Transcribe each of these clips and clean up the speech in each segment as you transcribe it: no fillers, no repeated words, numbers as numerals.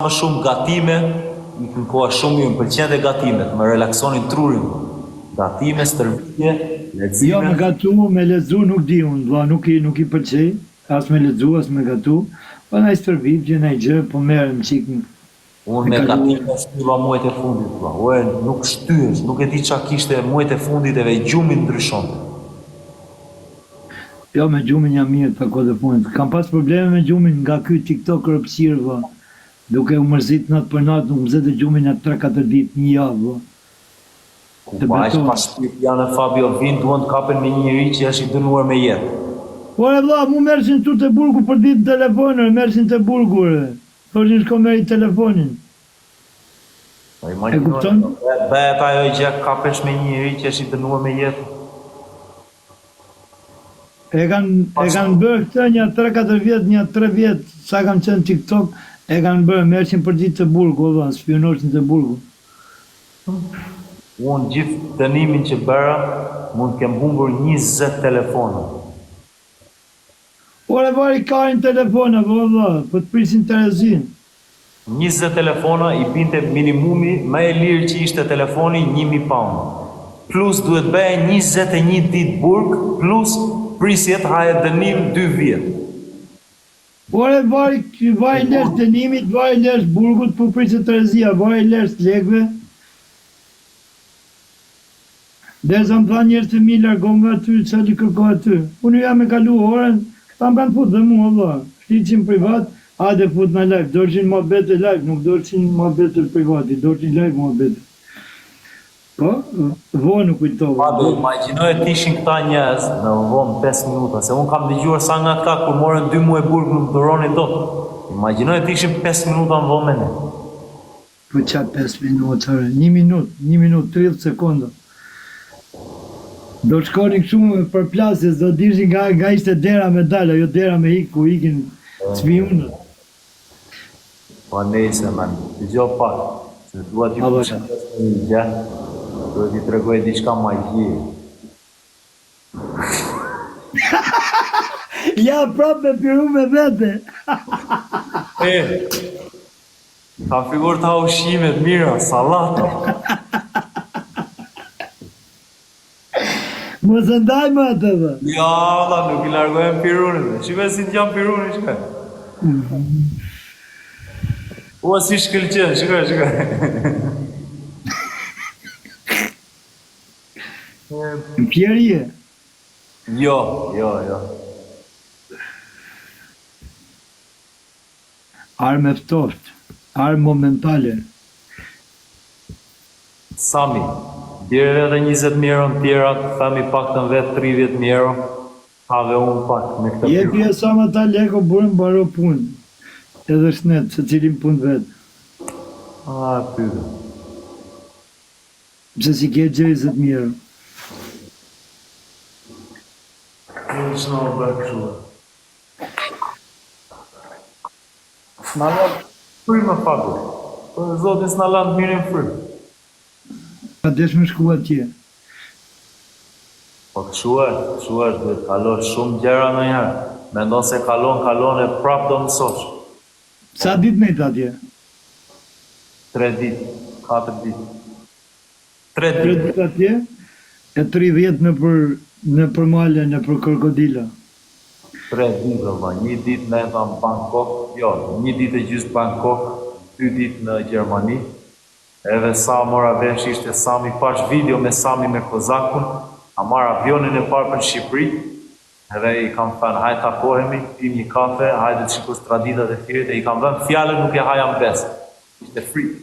më shumë gatime, në koha shumë ju më pëlqen dhe gatimet, më relaksonin trurin. Gatime, stërvitje, lexime. Jo, me gatu, me lexu nuk di unë, vlla, nuk i pëlqej, as me lexu, as me gatu. Po na stërvitje, na gjë, po merrem çik. Unë me gatime shtylla muajt e fundit, vlla. Ue, nuk shtyhesh, nuk e di çka kishte muajt e fundit edhe gjumi ndryshon. Jo, me gjumin jam mirë të kohë të fundit. Kam pas probleme me gjumin nga ky TikTok rëpsirë, vlla. Duke u mërzit natë për natë, nuk mëzet e gjumin atë 3-4 ditë, një javë, vlla. Ku pa aq pas shtyp janë Fabio Vin, duan të kapen me një njeri që është i dënuar me jetë. Po e vlla, mu mersin tu të burgu për ditë telefonër, mersin të burgu, thoshin shko meri telefonin. E kupton? Bëhet ajo gjë kapesh me një njeri që është i dënuar me jetë. E kanë bërë këtë një 3-4 vjetë, një 3 vjetë, sa kam qenë TikTok, e kanë bërë, mersin për ditë të burgu, vlla, spionoshin të burgu. Unë gjithë dënimin që bëra, mund kem humbur 20 telefona. Ore vari karin telefona, valla, po të prisin Terezin. 20 telefona i binte minimumi, më e lirë që ishte telefoni 1000 pound. Plus duhet bëhe 21 ditë burg, plus prisjet haje dënim 2 vjetë. Ore vari lesh dënimit, vari lesh burgut, po prisit Terezia, vari lesh lekve. Derza më tha njerës të mi largon nga aty, që li kërkoj aty. Unë jam me kalu orën, ta më kanë fut dhe mua, valla. Shtiqin privat, hajde fut në live, dorëshin ma bete live, nuk dorëshin ma bete privati, dorëshin live ma bete. Po, vonë kujtova. Pabe, imagjinoj të ishin këta njerëz në vonë 5 minuta, se unë kam dëgjuar sa nga këta kur morën 2 muaj burg nuk duroni dot. Imagjinoj të ishin 5 minuta në vonë me ne. Po qa 5 minuta, 1 minut, 30 sekonda. Do shkonin shumë për plasjes, do dishin nga ishte dera me dalë, jo dera me hik, ku ikin spionët. Po nejse, man, të gjo pak, se duhet ju përshën një gjë, duhet i tregoj diçka magji. Ja, prap me piru me vete. Ka figur të ushimet mira, salata. Mos e ndaj më atë dhe. Ja, Allah, nuk i largohem pirunit. Shime si të jam pirunit, shka. Ua si shkëlqen, shka. Pjerje? Jo. Arme ftoft, arme momentale. Sami, bjerë edhe 20 euro në tjera, thami pak të në vetë 30 euro, have unë pak me këtë Je pje sa më ta leko burën baro punë, edhe shnet, se cilin punë vetë. Pyve. Pse si ke 20 euro. Unë që në bërë këshullë. Në lanë fry më faku, për zotin s'në lanë mirin fry. A desh me shku atje. Po këshu është, dhe kalon shumë gjera në njërë. Me ndonë se kalon e prap do mësosh. Sa dit me të atje? 3 dit, 4 dit. 3 3 dit. dit atje, e 30 në për male, në për krokodila. 3 dit, dhe 1 dit në Bangkok, jo, 1 dit e gjysë Bangkok, 2 dit në Gjermani. Edhe sa mora vesh ishte Sami, pash video me Sami me Kozakun, a marr avionin e parë për Shqipëri, edhe i kam thënë, hajde takohemi, pim një kafe, hajde të shikoj traditat e thirrjet, e i kam dhënë fjalën nuk e haja mbes. Ishte frikë.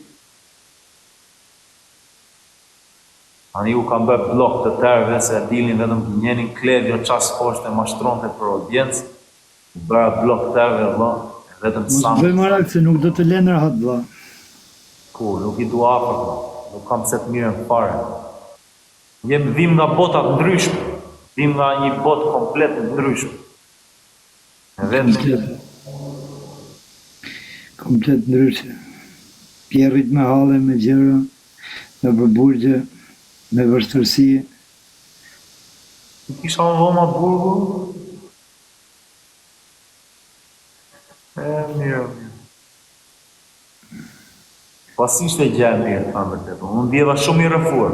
Ani u kam bërë blok të tërve, se dilin vetëm njenin Klevjo qas poshtë e mashtronte për audiencë, u bëra blok të tërve, vetëm Sami. Mos bëj marak se nuk do të lenë rahat, vlla. Ku, nuk i du afër, nuk kam se të mirën fare. Vim nga botat ndryshme, vim nga një bot komplet ndryshme. Komplet ndryshme. Pjerrit me hale, me gjera, me përburgje, me vështërsi. Kisha në voma burgu? Mirë. Pas ishte gjë e mirë, të vërtet. Unë ndjeva shumë i rrëfur.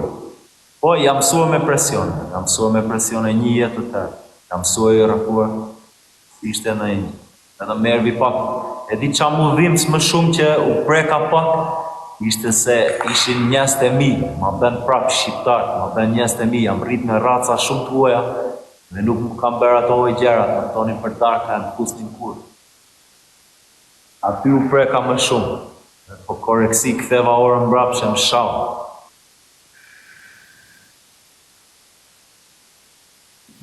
Po, jam mësuar me presion. Jam mësuar me presion e një jetë të tërë. Jam mësuar i rrëfur. Ishte në një. Edhe më erbi pak. E di qa mu dhimës më shumë që u preka pak, ishte se ishin njerëz të mi, ma ben prap shqiptar, ma ben njerëz të mi, jam rrit me raca shumë të uaja, dhe nuk më kam bërë ato e gjerat, më tonin për darka e në pustin kur. Aty u preka më shumë, dhe po koreksi ktheva orën mbrap që më shau.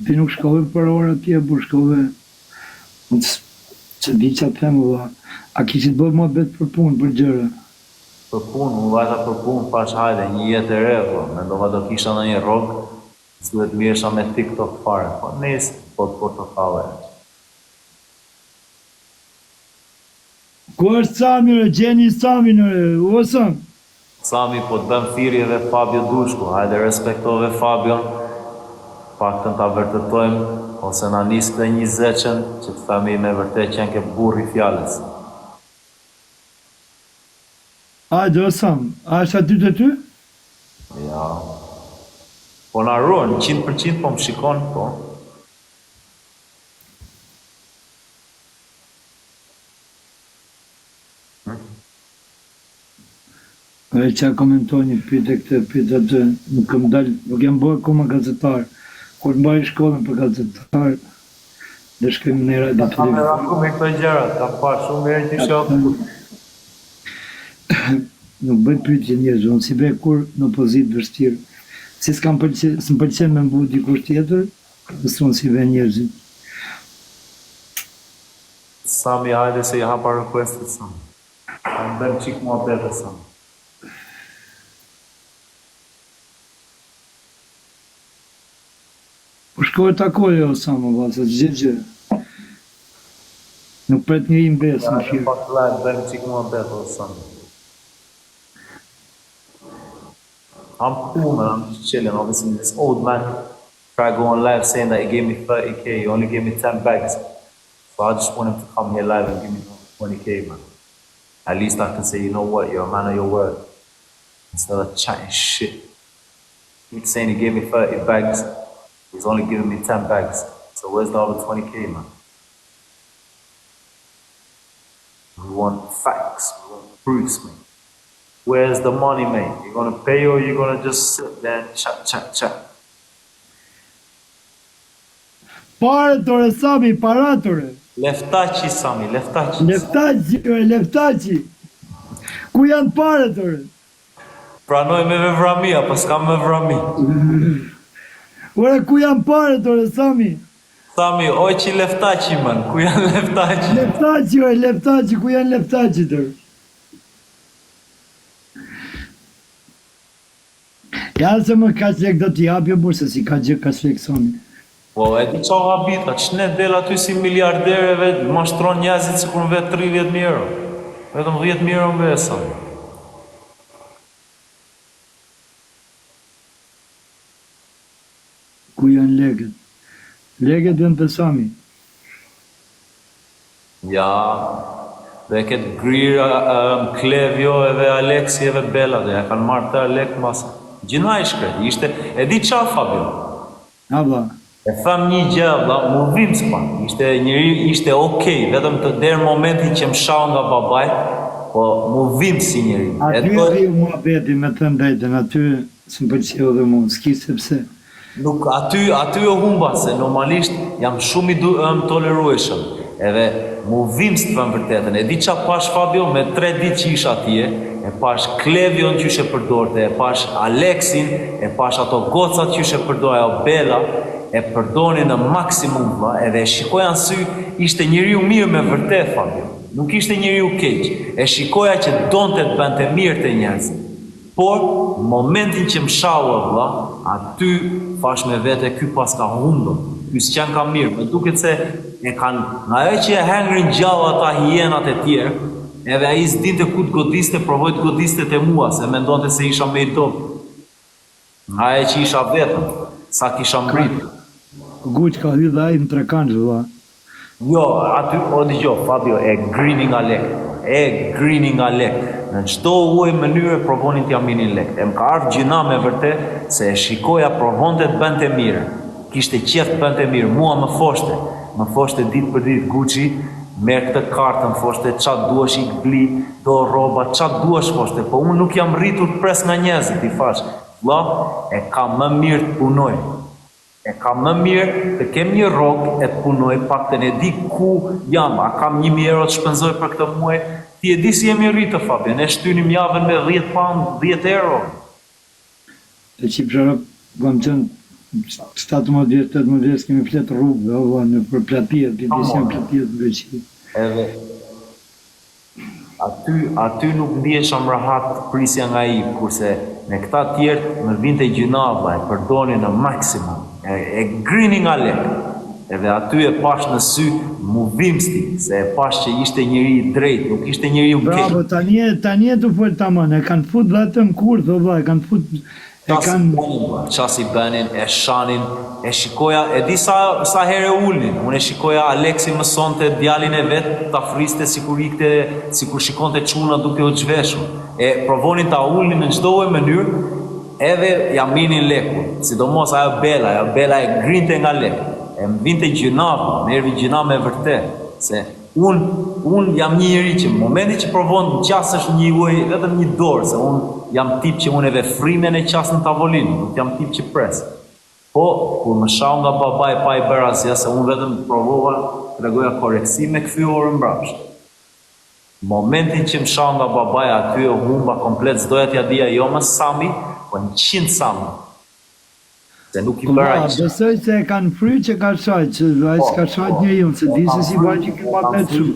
Ti nuk shkove për orë atje, por shkove, që di që të themë, a kishit bërë më betë për punë, për gjëra? Për punë, unë vajta për punë, pash hajde, një jetë e re, po, mendova do kisha në një rogë, s'duhet mirësha me TikTok fare, po nisë, po të portokale. Ku është Sami, gjeni Sami, osëm? Sami, po të bëm thirrje dhe Fabio Dushku, hajde respektove Fabion, pak të ta vërtetojmë, ose na nisë dhe 20-qen, që të themi me vërtet qenë ke burri fjales. Hajde, osëm, a është aty të ty? Ja. Po na ruan, 100% po më shikon, po. E që komentoni, pyte këtë, pyte atë, nuk kam dalë, nuk jam bërë kuma gazetar. Kur të mbaj shkollën për gazetar, dhe shkojmë në radio të Kam e raku me këto gjërat, kam pa shumë herë që shokë. Nuk bëj pyetje njerëz, unë si bëj kur në pozitë vështirë. Si s'm pëlqen me mbu dikush tjetër, unë si bëj njerëzit. Sami, hajde se i hapa requestet Sami. Kam bërë qik mua bete Sami. Po shkoj takoj o Samu, vase gjithë gjë. Nuk pret një im besë në shirë. Pak live, bërë qik mua bete o Sami. I'm cool, man. I'm just chilling. Obviously, this old man tried going live saying that he gave me 30K. He only gave me 10 bags. So I just want him to come here live and give me 20K, man. At least I can say, you know what, you're a man of your word. Instead of chatting shit. He's saying he gave me 30 bags. He's only giving me 10 bags. So where's the other 20K, man? We want facts. We want proofs, man. Where's the money, mate? You're gonna pay or you're gonna just sit there and chat? Pare tore, Sami, para tore. Leftaci, Sami, leftaci. Leftaci. Ku janë pare tore? Pranoj me vevramia, pas kam me vrami. Ore, ku janë pare tore, Sami? Sami, oj që leftaci, man. Ku janë leftaci? Leftaci, ku janë leftaci tore? Ja se më ka lek do t'i japjo, por se si ka gjë ka lek Sami. Po, e di qa habita, që ne del aty si miliardereve, mashtron njerëzit si kur në vetë 30.000 euro. Vetëm 10.000 euro më besa. Ku janë legët? Legët dhe në të Sami. Ja, dhe këtë grirë Klevjo edhe Aleksi edhe Bella, dhe ja kanë marrë të Alek masë. Gjina i shkreti, ishte, e di qa Fabio? Aba. E tham një gjë, mu vim s'pan, ishte okej, vetëm të derë momenti që më shau nga babaj, po mu vim si njëri. Aty e rriu mua beti me të ndajten, aty së më përqeo dhe mu, s'ki sepse. Nuk, aty e humba, se normalisht jam shumë i tolerueshëm, edhe mu vim së të vëm vërtetën, e di qa pash Fabio, me 3 ditë që isha atje, e pash Klevion që ishe përdorte, e pash Aleksin, e pash ato gocat që ishe përdorte, o Bella, e përdoni në maksimum, edhe e shikoja në sy, ishte njeriu mirë me vërtet, Fabio. Nuk ishte njeriu keq, e shikoja që donte të bënte mirë të njerëzit. Por, momentin që më shaua, vlla, aty fash me vete, ky pas ka hundon, ky s'qen ka mirë, me duket se e kanë, nga e që e hengrin gjallë ata hienat e tjerë, edhe a i s'dinte ku të godiste, provoj të godiste të mua, se me ndonte se isha me i topë. Nga e që isha vetëm, sa kisha mbritë. Guq ka hy dhe ajë në trekanç, vlla. Jo, aty, o digjo, Fabio, e grini nga lekë. e grini nga lek. Në çdo lloj mënyre provonin t'ja minin lek. E më ka ardhur gjina me vërtet se e shikoja provonte të bënte mirë. Kishte qef të bënte mirë, mua më foshte ditë për ditë Gucci, merr këtë kartën, foshte çat duash i bli, do rroba, çat duash foshte, po unë nuk jam rritur të pres nga njerëzit, i thash, vëlla, e kam më mirë të punoj. E kam më mirë të kem një rrogë e të punoj, paktën e di ku jam, a kam 1000 euro të shpenzoj për këtë muaj, ti e di si jemi rritë, Fabian, ne shtynim javën me 10 pound, 10 euro. E që përra, kam qënë 17 vjeç, 18 vjeç, kemi fletë rrugë, në për platijet, për disjan platijet në Greqi. Edhe, aty nuk ndihesha më rahat prisja nga i, kurse me këta tjertë më vinte gjynava, e përdoni në maksimum, e grini nga lekë. Edhe aty e pash në sy mu vimsti, se e pash që ishte njëri i drejt, nuk ishte njëri u keq. Bravo, tani e të folë tamam, e kanë fut dhe atë në kur, e kanë fut... Qasi bënin, e shanin, e shikoja, e di sa herë ulnin, unë e shikoja Aleksi mësonte djalin e vetë, ta friste sikur shikonte çuna duke u zhveshur. E provonin ta ulnin në çdo lloj mënyrë, edhe ja minin lekun, sidomos ajo Bela e grinte nga leku. E më vinte gjynava, më ervi gjyna me vërtet, se unë jam një njeri që në momenti që provon të qasësh një uaj, vetëm një dorë, se unë jam tip që unë edhe frimen e qasë në tavolinë, nuk jam tip që presë. Po, kur më shau nga babaj pa i bërë asja, se unë vetëm provova, të regoja koreksi me këthy orë mbrapsht. Momentin që më shau nga babaj, aty e humba komplet, s'doja t'ja dhja jo më Sami, po 100 Sami. Se nuk i bëra që... Besoj se e kanë fry që ka shajt, që ai s'ka shajt një junë, se di se si bëjë që këma betë shumë.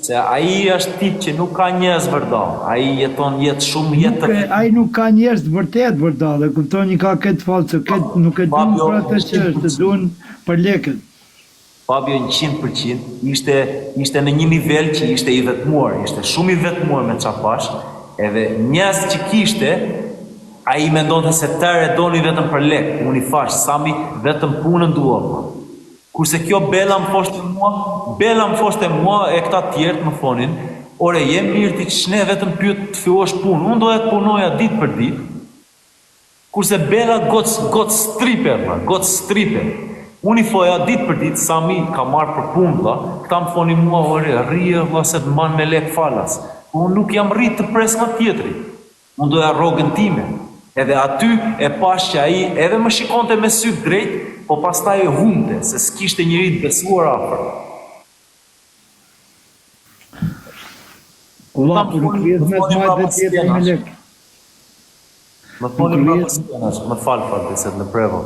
Se aji është tip që nuk ka njerëz vërdal, aji jeton jetë shumë jetë të... Aji nuk ka njerëz vërtet vërdal, dhe kuptoni ka këtë falë, se nuk e duen për atë që është, të duen për leket. Fabio 100% ishte në një nivel që ishte i vetmuar, ishte shumë i vetmuar me qapash, edhe njerëz që kishte, a i mendonte se tërë e doni vetëm për lek, unë i fash, Sami vetëm punën duha. Kurse kjo Bela më foshte mua e këta tjertë më thonin, ore, jem mirë ti që ne vetëm pyet të fillosh punë, unë doja të punoja ditë për ditë, kurse Bela got striper. Unë i foja ditë për ditë, Sami ka marrë për punë, këta më thonin mua, ore, rrije, se të mban me lek falas. Unë nuk jam rritë të pres nga tjetri, unë doja rrogën time. Edhe aty e pash që ai edhe më shikonte me sy drejt, po pastaj e humte, se s'kishte njëri të besuar afër. Ola, nuk vjetë me të majtë dhe tjetër me lek. Më thoni më pasjenash, më falë se të në prevo.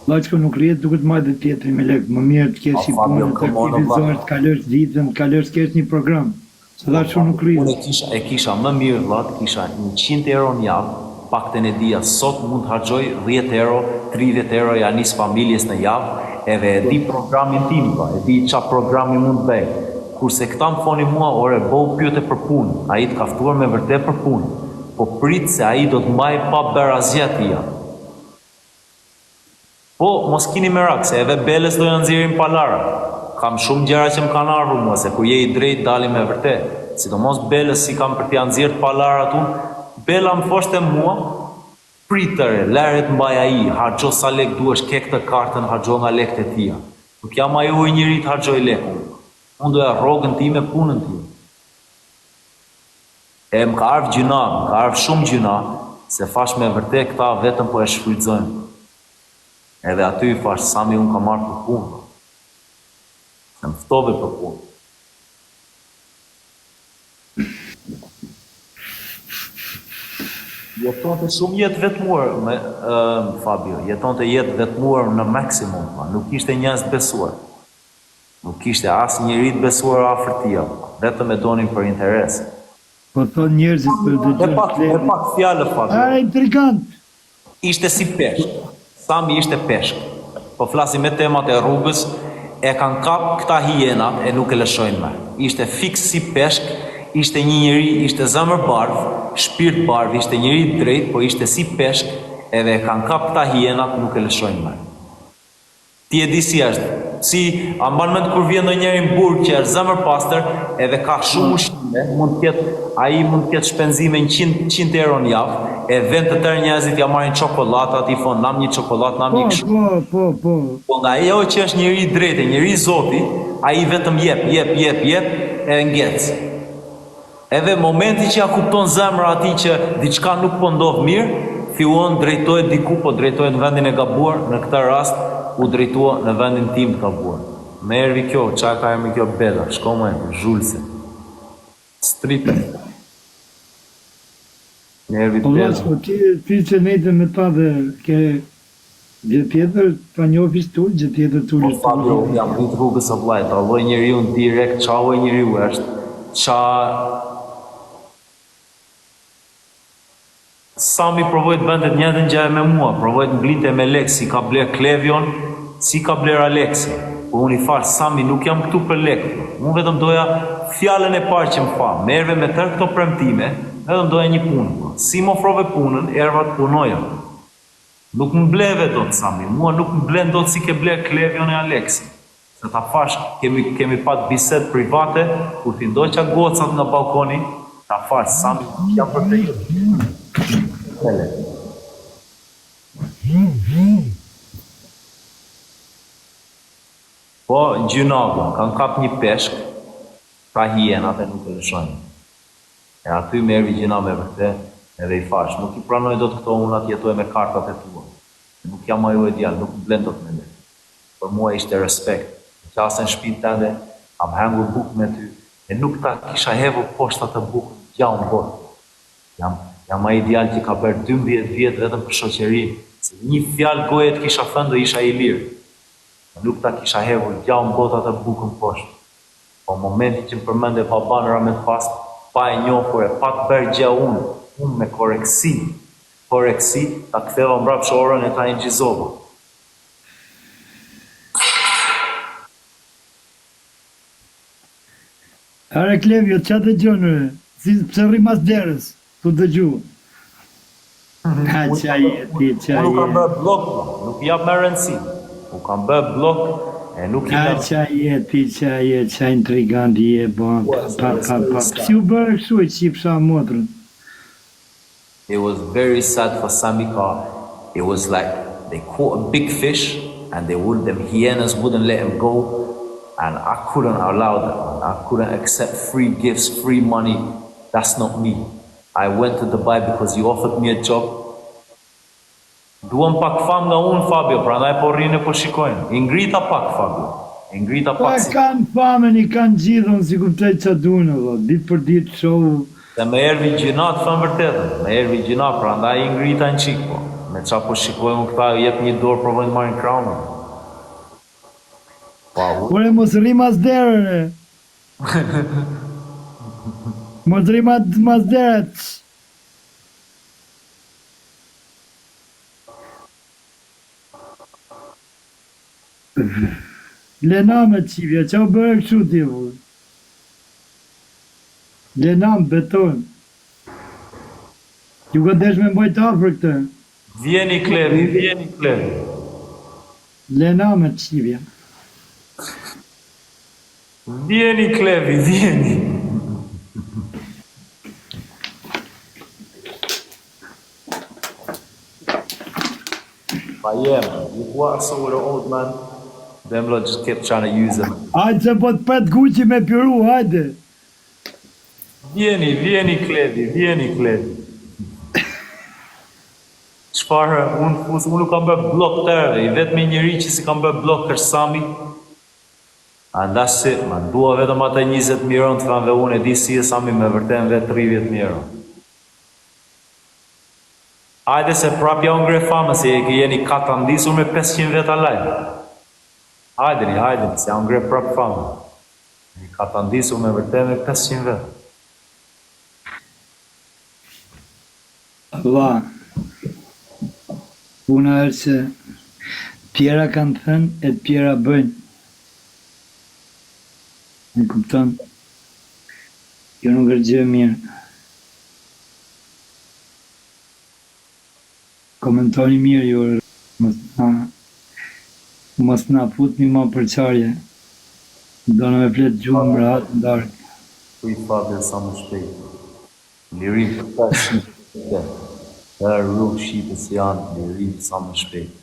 Laqko nuk rjetë duke të majtë dhe tjetër me lek, më mirë të kesh i punë, të aktivizor, të kalërsh ditën, të kalërsh kesh një program. Se da që nuk rjetë. Unë e kisha më mirë, vlat, kisha 100 euro në javë, pakten e dia, sot mund të harxoj 10 euro, 30 euro ja nis familjes në javë, edhe e di programin tim, e di qa programi mund të bëj. Kurse këta më thoni mua, ore, bëu pyete për punë, a i të kaftuar me vërtet për punë, po prit se a i do të mbaj pa bërë azjatia. Po, mos kini merak, se edhe Beles do janë nxirin palara. Kam shumë gjëra që më kanë ardhur mua, se kur je i drejt dali me vërtet. Sidomos Beles si kam për t'ja nxirr palarat unë, Bela më foshte mua, pritëre, leret mbaj a i, hargjo sa lek duesh, ke këtë kartën, hargjo nga lekët e tia. Nuk jam ajo i njëri të hargjoj lekën. Unë doja rrogën time, punën time. E më ka ardhë gjyna, më ka ardhë shumë gjyna, se fash me vërtet këta vetëm po e shfrytëzojnë. Edhe aty i fash, Sami unë ka marrë për punë. Se më ftove për punë. Jetonte shumë jetë vetmuar, Fabio, jetonte jetë vetmuar në maksimum, nuk ishte njerëz besuar. Nuk ishte asë njëri të besuar afër tia, vetëm e donin për interes. Po thonë njerëzit për të gjërë të E pak fjallë, Fabio. A, intrigant. Ishte si peshk, Sami ishte peshk. Po flasim me temat e rrugës, e kanë kap këta hijenat e nuk e lëshojnë me. Ishte fiks si peshk, ishte një njëri, ishte zemër bardh, shpirt bardh, ishte njëri drejt, po ishte si peshk, edhe e kanë kap këta hijenat nuk e lëshojnë me. Ti e di si është. Si, a mban mend kur vjen ndonjëri në burg që është zemër pastër, edhe ka shumë ushqime, ai mund të ketë shpenzime 100 euro në javë, e vend të tërë njerëzit ja marrin çokoladat, i thon nam një çokoladë, nam një kështu. Po. Po nga ajo që është njëri i drejtë, njëri i Zotit, ai vetëm jep e ngec. Edhe momenti që ja kupton zemra atij që diçka nuk po ndodh mirë, fillon drejtohet diku, po drejtohet në vendin e gabuar, në këtë rast u drejtua në vendin tim të gabuar. Me ervi kjo, qa ka ermi kjo beda, shko me, zhulse. Stripe. Me ervi Po beda. vasko, ti që nejtë me ta dhe ke gjë tjetër, pa njofis tu, gjë tjetër tu. Po Fabio, jam rrit rrugës së vllajt, alloj njeriu direkt, qa alloj njeriu është, qa... Sami provoj të bëndet njëtën gjë me mua, provoj të mblinte me lek, si ka bler Klevion, si ka bler Aleksi. Po unë i farë, Sami, nuk jam këtu për lek. Unë vetëm doja fjallën e parë që më fa, merve me tërë këto premtime, vetëm doja një punë. Si më ofrove punën, erva të punoja. Nuk më bleve do të Sami, mua nuk më blen do të si ke bler Klevion e Aleksi. Se ta fash, kemi pat bisedë private, kur t'i ndoj qa gocat nga balkoni, ta fash, Sami, jam për të ju. Po, në gjynagun, kanë kap një peshk, pra hienat e nuk e lëshojnë. E aty me ervi gjyna me vërte, edhe i fash, nuk i pranoj do të këto unat jetoj me kartat e tua. Nuk jam ajo e djallë, nuk më blen do të me dhe. Për mua ishte respekt. Në qasën shpinë tënde, kam hengur bukë me ty, e nuk ta kisha hevur poshtat të bukë gjaun botë. Jam a ideal që ka bërë 12 vjetë vetëm për shoqëri, se një fjalë goje të kisha thënë do isha i lirë. Nuk ta kisha hevur gjaun botat të bukën poshtë. Po momenti që më përmende baban Ramet Fast, pa e njohur e pa të bërë gjë unë me koreksi, ta ktheva mbrapsht orën e ta ingjizova. Are Klevjo, qa të gjonëre? Si pse rrimas derës? Tu dëgju. Ha, qa jeti. Unë nuk kam bërë blok, nuk jap me rëndësi. Unë kam bërë blok, e nuk i Ha, qa jeti, qa intriganti je, bon. Si u bërë kështu e qipsa motrën? It was very sad for Samika. It was like they caught a big fish and them hyenas wouldn't let him go. And I couldn't allow that. I couldn't accept free gifts, free money. That's not me. I went to Dubai because he offered me a job. Duam pak fam nga unë, Fabio, pra ndaj po rrinë e po shikojnë. I ngrita pak, Fabio. I ngrita Po pak e si. kanë famën, i kanë gjithon, si kuptoj qa dune, ditë për ditë show. Dhe me ervi gjinat, thënë vërtetën. Me ervi gjinat, pra ndaj i ngrita në qikë, po. Me qa po shikojnë këta, jep një dorë, provojnë marrin kraunë. Kore mos rrimas derën, mos rrimas derët. Lenam e qivja, qa u bërë kështu t'i vërë? Lenam, beton. Ju ka desh me mbojt afër këtë? Vjeni Klevi. Lenam e qivja. Vjeni Klevi, vjeni. But yeah, man, you work so with an old man, them lot just kept trying to use him. Hajde se po të pet Guqi me piru, hajde. Vjeni Klevi. Çfarë, unë nuk kam bërë blok tërë, i vetëm njëri që si kam bërë blok është Sami. And that's it, man. Dua vetëm atë 20.000 euro të kanë dhe unë e di si e Sami me vërtet vetë 30.000 euro. Hajde se prapja unë gre famë, se jeni katandisur me 500 veta live. Hajde, se unë gre prap famë. Jeni katandisur me vërtet me 500 veta. Va, puna është se tjera kanë thënë e tjera bëjnë. Në kupton, jo nuk është gjë e mirë. Komentoni mirë ju, Mos na futni më për qarje. Do në me fletë gjumë më rahat në darkë. Kuj Fabio sa më shpejt. Lirim për ta shqipë. Dhe rrugë shqipës janë, lirim sa më shpejt.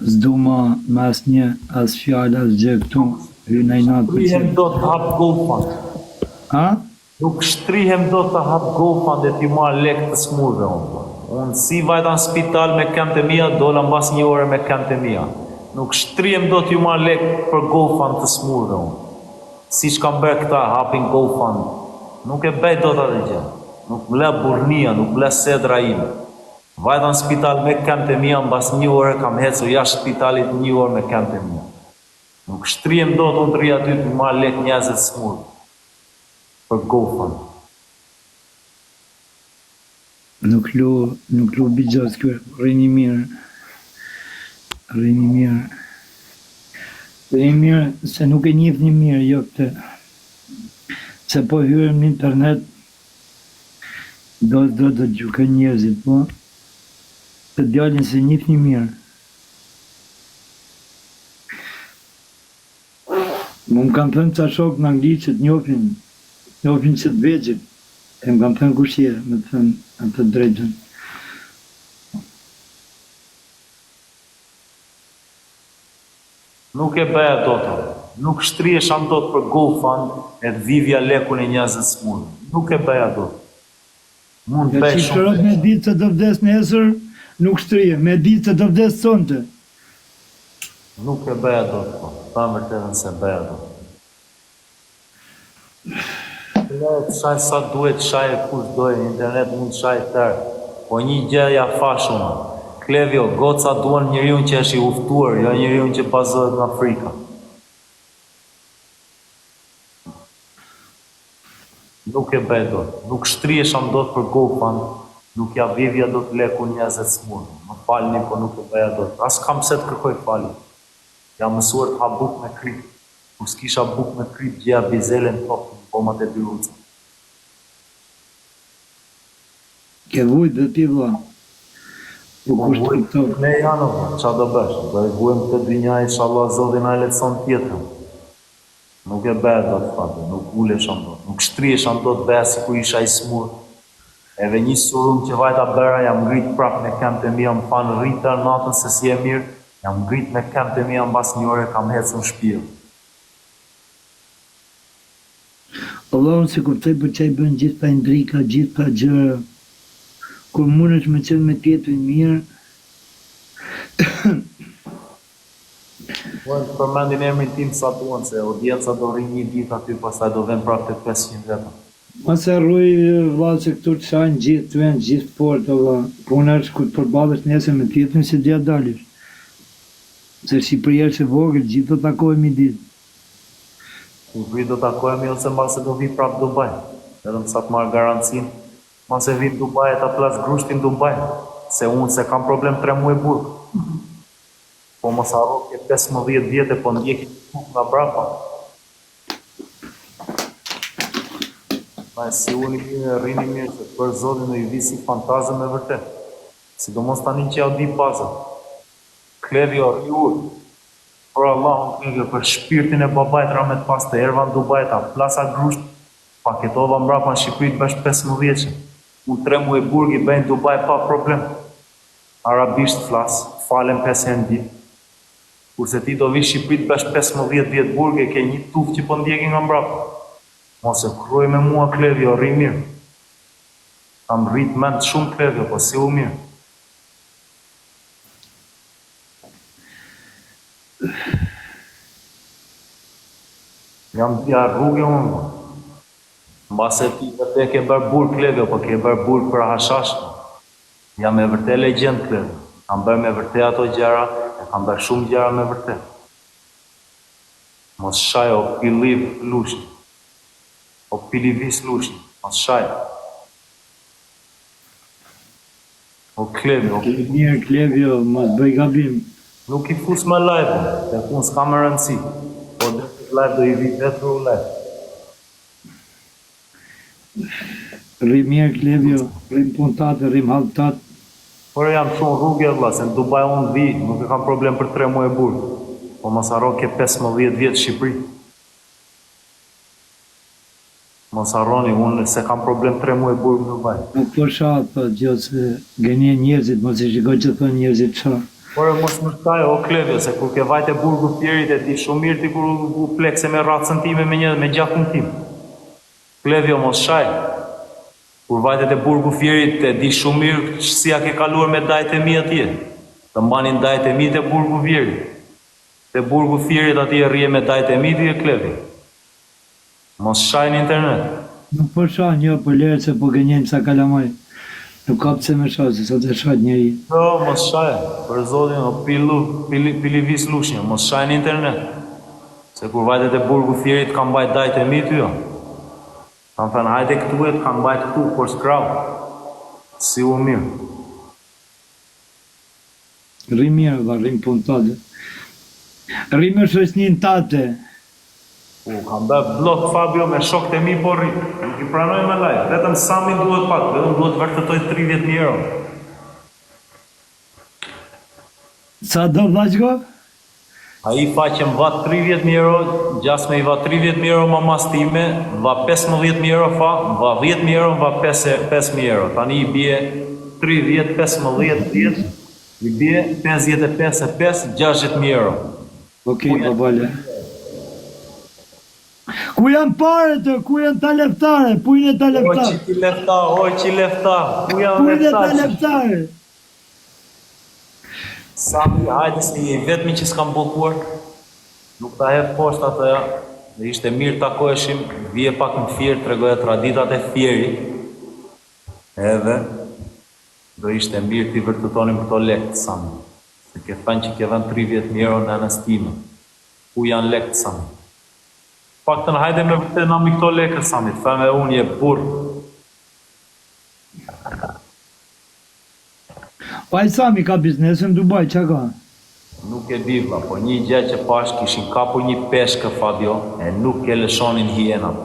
S'du ma as një, as fjallë, as gjë këtu, hynaj natë për Shtrihem qëtë. do të hap GoFund. Ha? Nuk shtrihem do të hap GoFund dhe t'i marr lek të smurve unë. Unë si vajta në spital me kemt e mia, dola mbas një ore me kemt e mia. Nuk shtrihem do t'ju marr lek për GoFund të smurve unë. Si shkam bërë këta hapin GoFund. Nuk e bëj do të atë gjë. Nuk ble burnia, nuk ble sedra ime. Vajta në spital me kemt e mia, mbas një ore kam hecur jashtë spitalit një orë me kemt e mia. Nuk shtrihem do të unë të rria aty të marr lek njerëzve të smurve. Për GoFund. Nuk lu bijos kjo, rini mirë. Rini mirë. Rini mirë, se nuk e njihni mirë, jo këtë. Se po hyrëm në internet, do të gjukën njerëzit, po. Të djallin se njihni mirë. Më kam thënë ca shok në Angli që të njofin që të vegjit. E më kam thënë kush je, me të thënë atë drejtën. Nuk e bëja do të. Nuk shtrihesh do të për GoFund e të vivja lekun e njerëzve smurë. Nuk e bëja do të. Mund të bëj Që shumë. shërot me ditë se të vdes nesër, nuk shtrije, me ditë se të vdes sonte. Nuk e bëja do të, po. Ta më vërtetën se bëja do të. Të shaj sa duhet, shaj e kush dojë, internet mund të shaj tërë. Po një gjë ja fashuna. Klevjo, goca duan njeriun që është i uftuar, jo njeriun që bazohet nga frika. Nuk e bëj do të. Nuk shtrihesh do të për GoFund, nuk ja vivja do të leku njerëzve të smurë. Më falni, po nuk e bëja do të. As kam pse të kërkoj falje. Jam mësuar të ha buk me krip. Kur s'kisha buk me krip, gjeja bizelen tokë, në pomat e Biruca. Ke vujt dhe ti vla. Po kush të këto. Ne janë, qa do bësh? Do e vujem të dynja, inshallah, Zoti na lecon tjetër. Nuk e bëja do të fatë, nuk ulesh do të. Nuk shtrihesh do të bëja si kur isha i smurë. Eve një surum që vajta bëra, jam ngrit prap me kemt e mia, më fanë rrita natën se si e mirë, jam ngrit me kemt e mia, mbas një ore kam hecur në shtëpi. Allahun se kuptoj për çaj bën gjithë pa ndrika, gjithë pa gjëra. Kur mundesh me qenë me tjetrin mirë. Po përmendin emrin tim sa duan se audienca do rri një ditë aty, pastaj do vën prapë te 500 veta. Mos e rruj vallë se këtu të shajnë gjithë të vend, gjithë fort, valla. Puna është kur të përballesh nesër me tjetrin si dia dalësh. Se Shqipëria është e vogël, gjithë do takohemi ditë. Kur vi do takohemi ose mbase do vi prapë Dubai. Vetëm sa të marr garancinë, mbase vi në Dubai ta plas grushtin Dubai, se unë se kam problem 3 muaj burg. Po mos harro ke 15 vjetë po ndjeki nga brapa. Ma si unë mirë, rrini mirë, se për Zotin në ju vi si fantazëm e vërtet. Sidomos tani që ja di baza. Klevjo, rriur. Por Allah, unë për shpirtin e babajt ramet pas të erva në Dubai, ta plasa grusht, paketova mbrapa në Shqipërit bësh 15 vjeqe. Unë 3 muaj burg i bëjnë Dubai pa problem. Arabisht flas, falen 5 herë në ditë. Kurse ti do vi Shqipërit bësh 15 vjetë burg e ke një tuf që po ndjeki nga mbrapa. Mos e kruaj me mua Klevjo, rri mirë. Kam rrit mend shumë Klevjo, po si u mirë. Jam dhja rrugë unë. Mbase ti vërte ke bërë burg Klevjo, po ke bërë burg për hashash. Jam e vërte legjend Klevjo. Kam bërë me vërte ato gjëra, e kam bërë shumë gjëra me vërte. Mos shaj o piliv lusht. O pilivis lusht. Mos shaj. O Klevjo. Mirë Klevjo, mos bëj gabim. Nuk i fus me live, dhe kun s'ka më rëndësi. Po dhe live do i vi vetër u live. Rri mirë Klevjo, rrim puntate, rrim halltat. Por jam shumë rrugë vëlla, se në Dubai unë vi, nuk e kam problem për 3 muaj burg. Po mos harro ke 15 vjet Shqipëri. Mos harroni, unë se kam problem 3 muaj burg në Dubai. Nuk po shahat, po gjë se gënjen njerëzit, mos i shikoj që thonë njerëzit çfarë. Por mos më shtaj o Klevjo, se kur ke vajte burgu Fjerit e di shumë mirë ti kur u plekse me racën time me gjakun tim. Klevjo mos shaj. Kur vajtet e burgu Fjerit e di shumë mirë si ja ke kaluar me dajt e mi atje. Të mbanin dajt e mi të burgu Fjerit. Te burgu Fjerit atje rrje me dajt e mi ti e Klevjo. Mos shaj në internet. Nuk po shah një po lere se po gënjen sa kalamaj. Nuk ka pse me shah, se sa të shahat njeri. Jo, mos shaj. Për zotin, o pili vis lushnjë, mos shaj në internet. Se kur vajtet e burgu Fjerit kam bajt dajt e mi ty jo. Kam thënë, hajde këtu e të kam bajt këtu, por s'krav. Si u mirë. Rri mirë, va, rrim pun tate. Rri me shoqnin tate. Kam bërë blok Fabio me shokët e mi, por rri. Nuk i pranoj me live. Vetëm Sami duhet pak, vetëm duhet vërtetoj 30.000 euro. Sa do vllajko? A i faqem va 30.000 euro, gjasme i va 30.000 euro mamas time, va 15.000 euro fa, va 10.000 euro, va 5.000 euro. Tani i bie 30, 15, 10, i bie 55, 60.000 euro. Okej, po bale. Ku janë pare të, ku janë ta leftare, pujnë e ta leftare. O që lefta, ku janë Pujnë e ta leftare. leftare. Sami, hajde si vetëmi që s'kam blokuar, nuk ta hef poshtë atë, dhe ishte mirë takoheshim, vije pak në Fier, tregoja traditat e Fierit, edhe do ishte mirë t'i vërtetonim këto lekë, Sami. Se ke thënë që ke dhënë 30.000 euro në anës time. Ku janë lekë, Sami? Paktën hajde me vërtet nami këto lekë, Sami, të thënë unë je burë. Pa i Sami ka biznesën në Dubai, që ka? Nuk e di vlla, po një gjë që pash kishin kapur një peshkë Fabio e nuk e lëshonin hienat.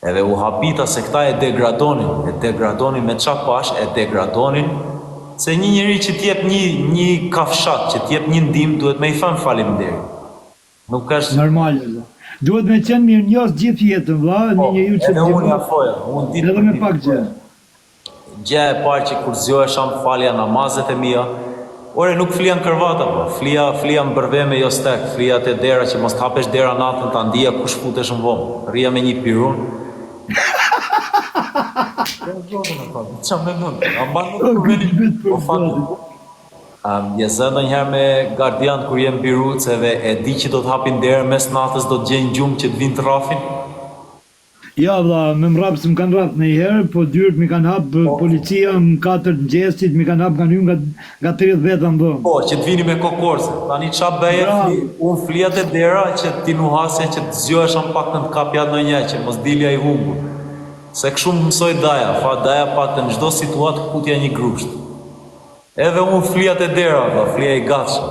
Edhe u habita se këta e degradonin me qa pash, e degradonin se një njeri që t'jep një kafshat, që t'jep një ndim, duhet me i thënë faleminderit. Nuk është Normal, vlla. Duhet me qenë mirë njës gjithë jetën, vlla, një njeriu që edhe unë ja thoja, unë ditë edhe me pak gjë. Gjë e parë që kur zgjohesha falja namazet e mia, ore nuk flia në kërvata, po, flia në bërveme jo stek, flia te dera që mos t'hapesh dera natën ta ndija kush futesh në vomë. Rria me një pirun. Qa me mund, a mba nuk përveni, o fatu. Je zënë njëherë me gardian kur jem Biruc edhe e di që do t'hapin derën mes natës, do t'gjenjë gjumë që t'vinë të rafin. Ja, vlla, me mrapë se më kanë rrapë në herë, po dyrt mi kanë hapë policia më 4 mëngjesit, mi kanë hapë kanë hyrë nga 30 veta në dhëmë. Po, që t'vini me kokorse. Tani qa beje, unë flijat e dera që ti nuhasje që t'zgjohesha më pak në t'kapja në një, që mos dilja i humbur. Se këshu më mësoj daja, fa daja pak të në gjdo situatë këputja një grusht. Edhe unë flijat e dera, flija i gatshë.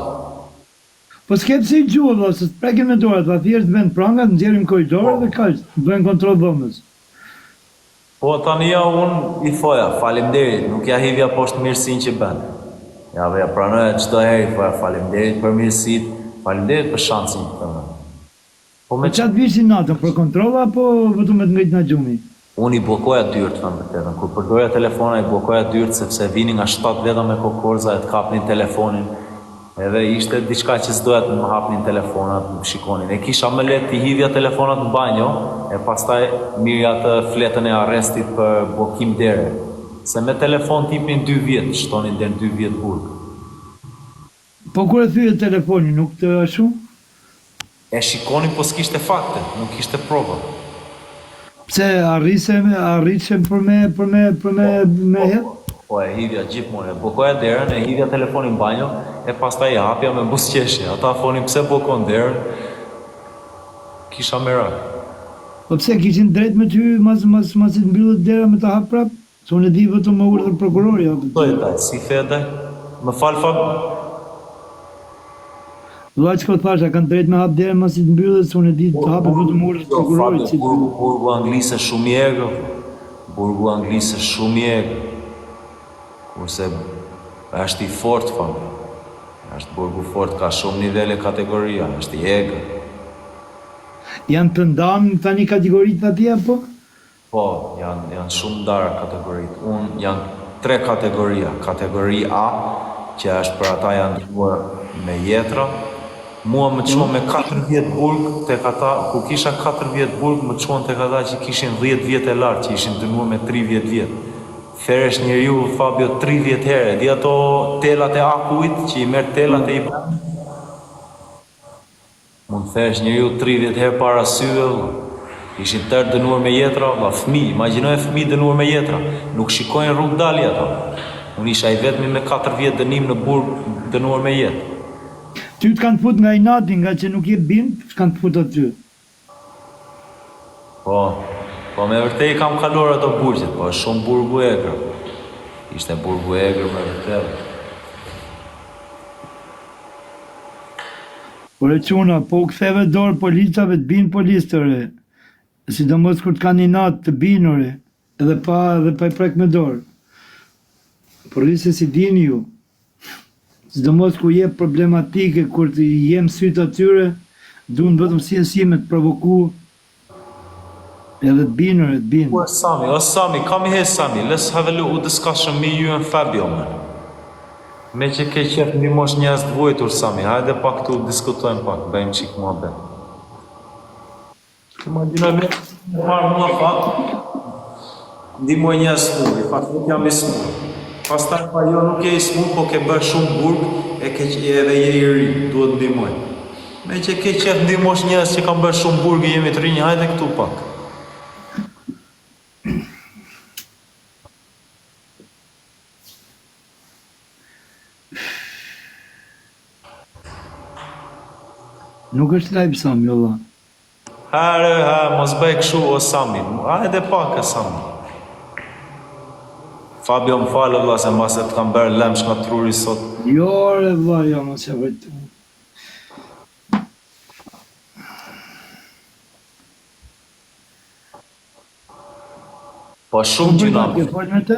Po s'ke pse i gjuhë, vlla, se t'prekin me dorët, va thjesht vend prangat, nxjerrim korridore dhe kaq, bëjnë kontroll dhomës. Po tani ja unë i thoja, faleminderit, nuk ja hivja poshtë mirësinë që bën. Ja veja pranoja çdo herë i thoja faleminderit për mirësitë, faleminderit për shansin që të më. Po çat vishin natën për kontroll apo vetëm me të ngrit na gjumi? Unë i blokoja dyrt thënë vërtetën. Kur përdoja telefona i blokoja dyrt sepse vinin nga 7 veta me kokorza e të kapnin telefonin. Edhe ishte diçka që s'doja të më hapnin telefonat, më shikonin. E kisha më lehtë t'i hidhja telefonat në banjo, e pastaj mirja të fletën e arrestit për blokim dere. Se me telefon t'ipnin 2 vjet, shtonin deri në 2 vjet burg. Po kur e thyje telefonin, nuk të ashu? E shikonin po s'kishte fakte, nuk kishte prova. Pse arritse për me hedh? Po e hidhja gjithmonë, e blokoja derën, e hidhja telefonin në banjo, e pastaj e hapja me buzëqeshje. Ata thonin pse blokon derën, kisha merak. Po pse kishin drejt me ty mas i të mbyllet dera me të hap prap? Se unë e di vetëm me urdhër prokurori. Si thede, më fal Fab. Vlla çka thasha, kanë drejt me hap derën mas i të mbyllet, se unë e di të hapet vetëm urdhër prokurorit. Burgu anglisë shumë i egër. Burgu anglisë shumë i egër. kurse është i fort fami. Është burgu fort, ka shumë nivele kategoria, është i egër. Janë të ndanë tani kategoritë atje, apo? Po, janë shumë ndarë kategoritë. Unë janë 3 kategoria. Kategori A, që është për ata janë ndryuar me jetra. Mua më qonë me 4 burg, tek ata, ku kisha 4 burg, më qonë tek ata që kishin 10 vjet e lartë, që ishin dënuar me 30 vjet. Theresh njeriu Fabio 30 herë, di ato telat e akujt që i merr telat e i bën. Mund theresh njeriu 30 herë para syve, ishin tërë dënuar me jetra, fëmijë, imagjinoje fëmijë dënuar me jetra, nuk shikojnë rrugë dalje ato. Unë isha i vetmi me 4 vjet dënim në burg dënuar me jetë. Ty të kanë fut nga inati, nga që nuk je bind, s'kanë të fut aty. Po me vërtet i kam kaluar ato burgjet, po është shumë burgu egër. Ishte burgu egër me vërtet. Ore quna, po u ktheve dorë policave të binë policëtore, sidomos kur të kanë inat të binore, edhe pa i prek me dorë. Por se si dini ju, sidomos kur je problematike, kur të jem sytë atyre, duhen vetëm si me të provoku, edhe të binore, të binë. Sami, come here Sami, let's have a little discussion me, you and Fabio, man. Me që ke qef një mosh njerëz të vojtur, Sami, hajde pak tu diskutojmë pak, bëjmë qik mua be. Imaginoj me, marë mua fat, ndimoj njerëz të i fat nuk jam i smur. Pastaj pa jo nuk je i smur, po ke bërë shumë burg, edhe je i ri, duhet ndimoj. Me që ke qef ndimosh njerëz që kam bërë shumë burg, jemi të rinjë, hajde këtu pak. Nuk është lajbë Sami, Allah. Mos bëj këshu o Sami, hajde pak e Sami. Fabio më falë, vla, se mbase të kam bërë lemsh nga truri sot. Jo, re, vla, jo, mos e vëjtu. Po shumë gjuna. Ke folë me të?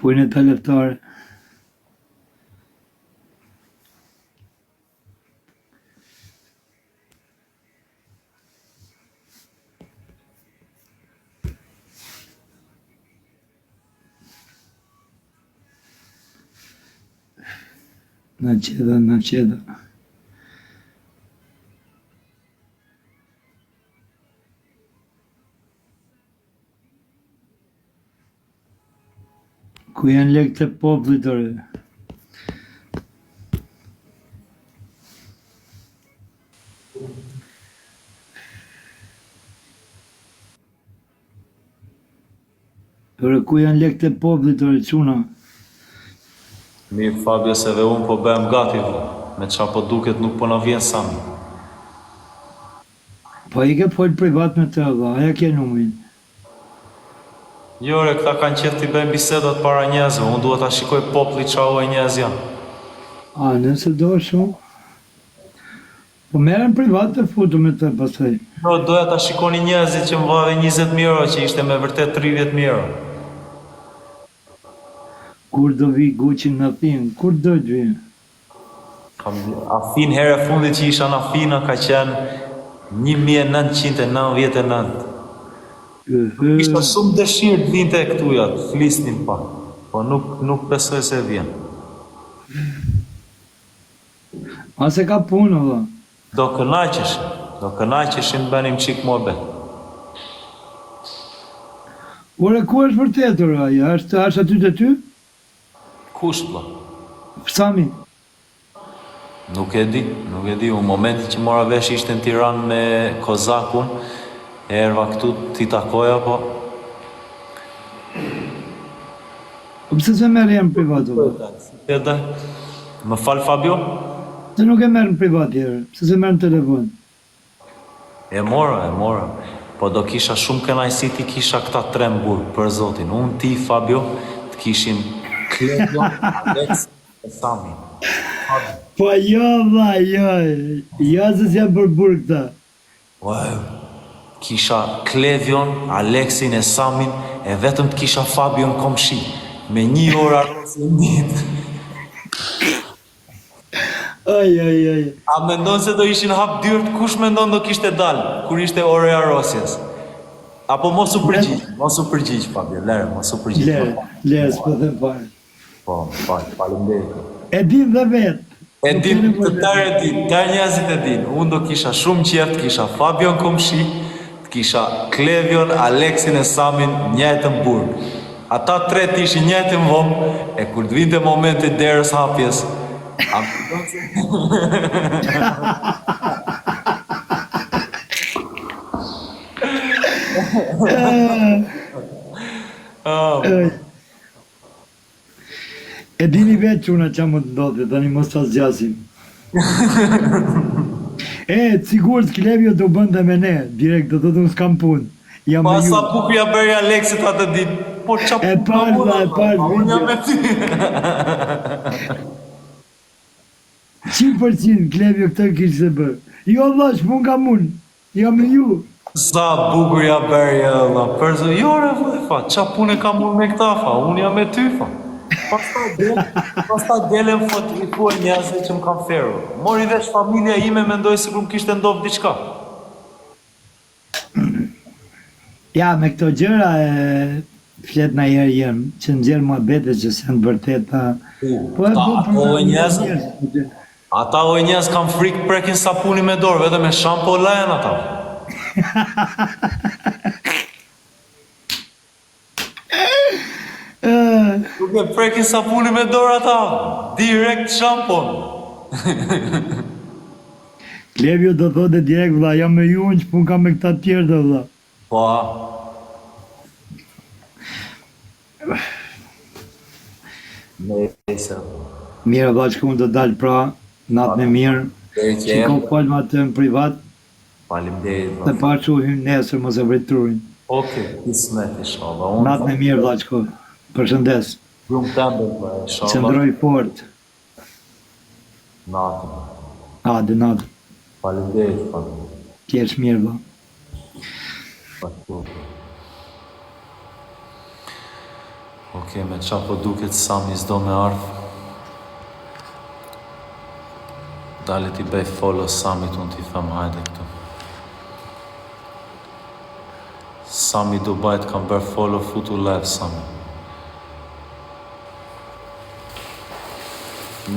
Pujnë të leftare. Në qeda. Ku janë lekë të popullit ore. Ore, ku janë lekë të popullit ore, quna? Mirë Fabio, se dhe unë po bëhem gati, me qa po duket nuk po na vjen Sami. Po i ke folë privat me të dha, aja ke numrin. Jore, këta kanë qef t'i bëjmë bisedat para njerëzve, unë duhet ta shikoj populli qa o e njerëz janë. A, nëse do shumë. Po merën privat të futu me të pasaj. No, doja ta shikoni njerëzit që më vave 20.000 euro, që ishte me vërtet 30.000 euro. Kur do vi Gucci në Athinë? Kur do të vi? Afin herë e fundit që isha në Afina ka qenë 1999. Ishte shumë dëshirë të vinte e këtuja, të flisnin pak, po nuk besoj se vjen. A se ka punë, valla? Do kënaqeshin bënim qik mobe. Ore, ku është vërtetur aja? Është aty të ty? Kush, vlla? Sami? Nuk e di. Unë momenti që mora vesh ishte në Tiranë me Kozakun, erva këtu t'i takoja, po... Po pse se merr jam privat valla? Edhe, më fal Fabio? Se nuk e merr në privat herë, pse se merr në telefon? E mora. Po do kisha shumë kënaqësi ti kisha këta 3 në burg, për zotin. Unë, ti, Fabio, të kishim Klevio, Alex e Sami. Po jo, valla, jo se s'jam për burg ta. Wow. Kisha Klevion, Alexin e Samin, e vetëm të kisha Fabion komshi, me 1 orë arrosi në ditë. Aj. A mendon se do ishin hap dyrt, kush mendon do kishte dalë, kur ishte ora e arrosjes? Apo mos u përgjigj, Fabio, lere, mos u përgjigj. Lere, s'po them fare. Po, faleminderit. E din dhe vetë. E din, të tërë njerëzit e din. Unë do kisha shumë qef, të kisha Fabion komshi, të kisha Klevion, Alexin e Samin njëjtën burg. Ata 3 të ishin njëjtën vomë, e kur të vinte momenti derës hapjes, E dini vetë që una qa më të ndodhe, tani mos të zgjasim. Sigur të Klevio do bënda me ne, direkt do të unë s'kam punë. Pa sa bukur ja bëri Alexit atë ditë, po qa punë e parë, unë jam me ty. 100% Klevio këtë kishë se bërë. Jo, Allah, shpun kam unë, jam me ju. Sa bukur ja bëri, Allah, përzo, jo, fa, qa punë e kam unë me këta, fa, unë jam me ty, fa. Pas ta delen fotografuar njerëzve që më kam ferru. Mori veç familja ime mendoj se kur më kishte ndodhur diçka. Ja, me këto gjëra flet na herë jem, që nxjerr muhabete që janë të vërteta. Ata o njerëz kanë frikë prekin sapuni me dorë, vetëm me shampo lajen ata. Nuk e prekin sapuni me dorë ata, direkt shampon. Klevio do thotë direkt, vlla, jam me ju, që pun kam me këta tjerë dhe vlla. Po. Mirë, vlla, që unë do dalë pra, natën e mirë, që kom falë ma të në privat, të parë që u hymë nesër, mos e vretrurin. Oke, kismet, inshallah. Natën e mirë, vlla, që përshëndes. Gjumë tëmbë, inshallah. Qëndroj fort. Natën. Ade, natën. Faleminderit. Tjesh mirë, vlla. Oke, me qa po duket Sami s'do me ardhë. Dalet i bej follow Samit, unë t'i tham hajde këtu. Sami Dubajt kam bërë follow, futu live Sami.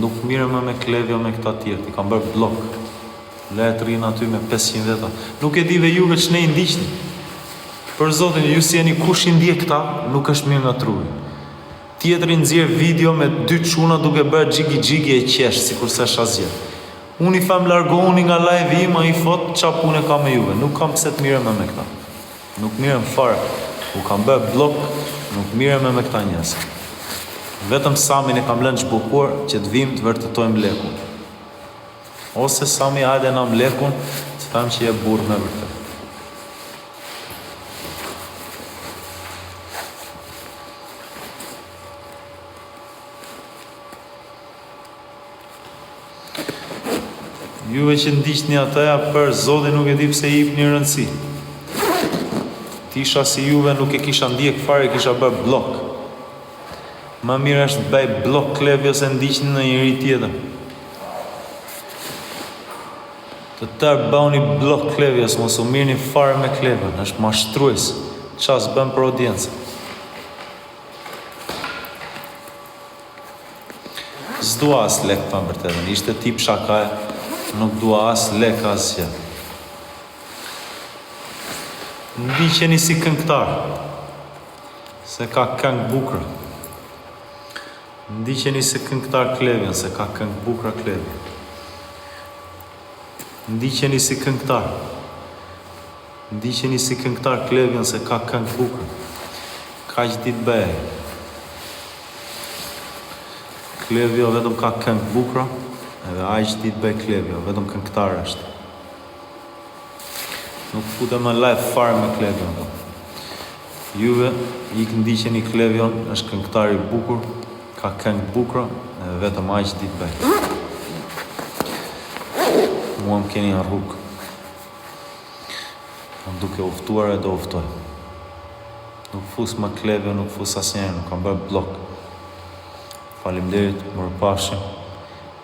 Nuk mire me Klevio me këta tjerë, ti kam bërë blok. Le të rinë aty me 500 veta. Nuk e dive juve që ne i ndiqni. Për zotin, ju si jeni kush i ndje këta, nuk është mirë nga truri. Tjetëri nxjerr video me 2 çuna duke bërë gjigi e qesh, si kurse shazje. Unë i them largohuni nga live im, a i thot qa punë ka me juve. Nuk kam pse të mirem me këta. Nuk mirem fare. U kam bërë blok, nuk mirem me këta njerëz. Vetëm Samin e kam lënë zhbukur që të vim të vërtetojmë lekun. Ose Sami hajde na mlekun, të them që je burr me vërtet. Juve që ndiqni ataja për Zoti nuk e di pse i jepni rëndësi. Tisha si juve nuk e kisha ndjek fare, kisha bërë blok. Më mirë është të bëj blok Klevio se ndiqni në njëri tjetër. Të tërë bëni blok Klevios, mos u mirëni fare me Klevio, është mashtrues. Qas bën për audiencë. S'dua as lek për vërtetën, ishte tip shakaj, nuk dua as lek asgjë. Ndiqeni si këngëtar, se ka këngë bukra. Ndiqeni si këngëtar Klevion, se ka këngë bukra Klevion. Ndiqeni si këngëtar. Ndiqeni si këngëtar Klevion, se ka këngë bukra. Ka që ti të bëhe. Klevjo vetëm ka këngë bukra, edhe ai që ditë bëj Klevjo, vetëm këngëtar është. Nuk futem në live fare me Klevjon. Juve i këndiqeni Klevjon, është këngëtar i bukur, ka këngë bukra, edhe vetëm ai që ditë bëj. Mua më keni në rrugë. Më duke uftuar e do uftoj. Nuk fus më Klevjo, nuk fus asnjëherë, nuk kam bërë blok. Faleminderit, mirupafshim,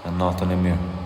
e natën e mirë.